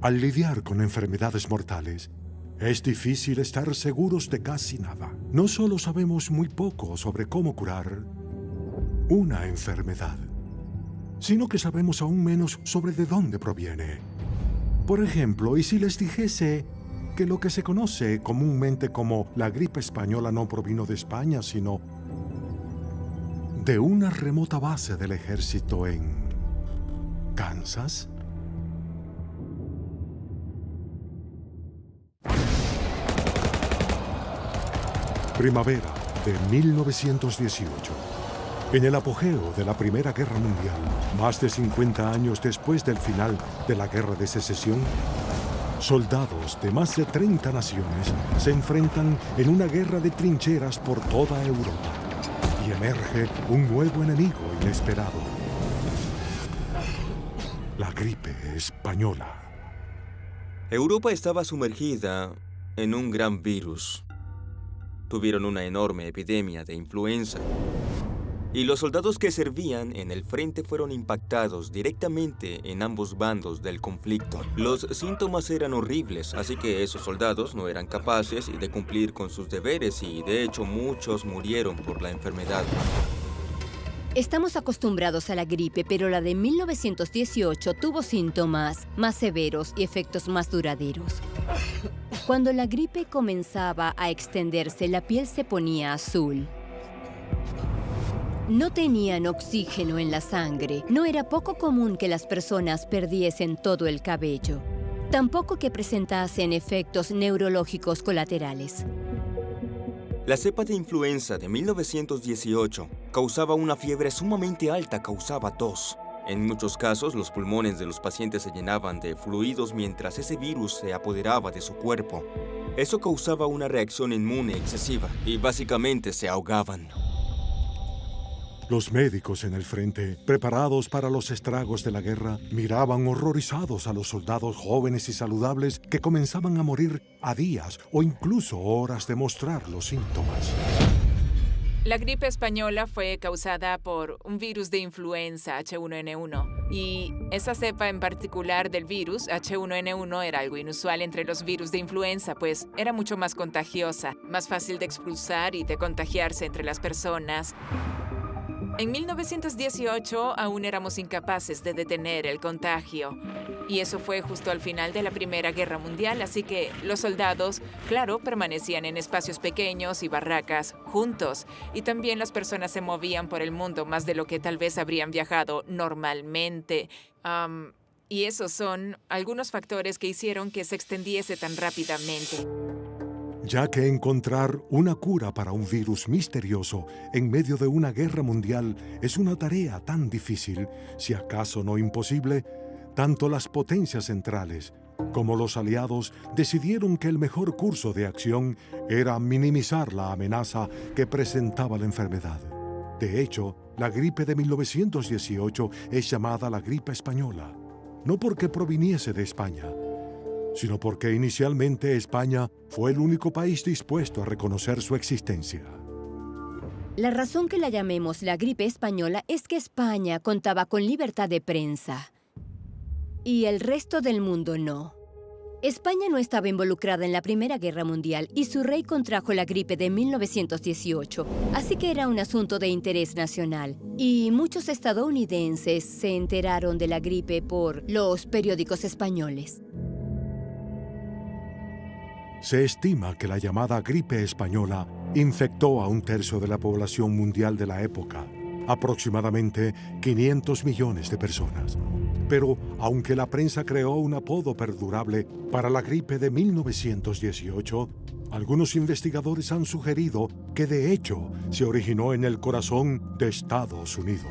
Al lidiar con enfermedades mortales, es difícil estar seguros de casi nada. No solo sabemos muy poco sobre cómo curar una enfermedad, sino que sabemos aún menos sobre de dónde proviene. Por ejemplo, ¿y si les dijese que lo que se conoce comúnmente como la gripe española no provino de España, sino de una remota base del ejército en Kansas? Primavera de 1918. En el apogeo de la Primera Guerra Mundial, más de 50 años después del final de la Guerra de Secesión, soldados de más de 30 naciones se enfrentan en una guerra de trincheras por toda Europa y emerge un nuevo enemigo inesperado: la gripe española. Europa estaba sumergida en un gran virus. Tuvieron una enorme epidemia de influenza. Y los soldados que servían en el frente fueron impactados directamente en ambos bandos del conflicto. Los síntomas eran horribles, así que esos soldados no eran capaces de cumplir con sus deberes y, de hecho, muchos murieron por la enfermedad. Estamos acostumbrados a la gripe, pero la de 1918 tuvo síntomas más severos y efectos más duraderos. Cuando la gripe comenzaba a extenderse, la piel se ponía azul. No tenían oxígeno en la sangre. No era poco común que las personas perdiesen todo el cabello. Tampoco que presentasen efectos neurológicos colaterales. La cepa de influenza de 1918 causaba una fiebre sumamente alta, causaba tos. En muchos casos, los pulmones de los pacientes se llenaban de fluidos mientras ese virus se apoderaba de su cuerpo. Eso causaba una reacción inmune excesiva y básicamente se ahogaban. Los médicos en el frente, preparados para los estragos de la guerra, miraban horrorizados a los soldados jóvenes y saludables que comenzaban a morir a días o incluso horas de mostrar los síntomas. La gripe española fue causada por un virus de influenza H1N1 y esa cepa en particular del virus H1N1 era algo inusual entre los virus de influenza, pues era mucho más contagiosa, más fácil de expulsar y de contagiarse entre las personas. En 1918 aún éramos incapaces de detener el contagio. Y eso fue justo al final de la Primera Guerra Mundial, así que los soldados, claro, permanecían en espacios pequeños y barracas, juntos. Y también las personas se movían por el mundo más de lo que tal vez habrían viajado normalmente. Y esos son algunos factores que hicieron que se extendiese tan rápidamente. Ya que encontrar una cura para un virus misterioso en medio de una guerra mundial es una tarea tan difícil, si acaso no imposible, tanto las potencias centrales como los aliados decidieron que el mejor curso de acción era minimizar la amenaza que presentaba la enfermedad. De hecho, la gripe de 1918 es llamada la gripe española, no porque proviniese de España, sino porque inicialmente España fue el único país dispuesto a reconocer su existencia. La razón que la llamemos la gripe española es que España contaba con libertad de prensa y el resto del mundo no. España no estaba involucrada en la Primera Guerra Mundial y su rey contrajo la gripe de 1918, así que era un asunto de interés nacional. Y muchos estadounidenses se enteraron de la gripe por los periódicos españoles. Se estima que la llamada gripe española infectó a 1/3 de la población mundial de la época, aproximadamente 500 millones de personas. Pero, aunque la prensa creó un apodo perdurable para la gripe de 1918, algunos investigadores han sugerido que de hecho se originó en el corazón de Estados Unidos.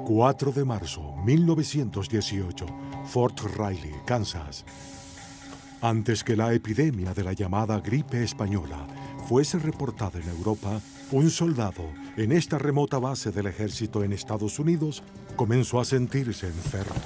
4 de marzo, 1918, Fort Riley, Kansas. Antes que la epidemia de la llamada gripe española fuese reportada en Europa, un soldado en esta remota base del ejército en Estados Unidos comenzó a sentirse enfermo.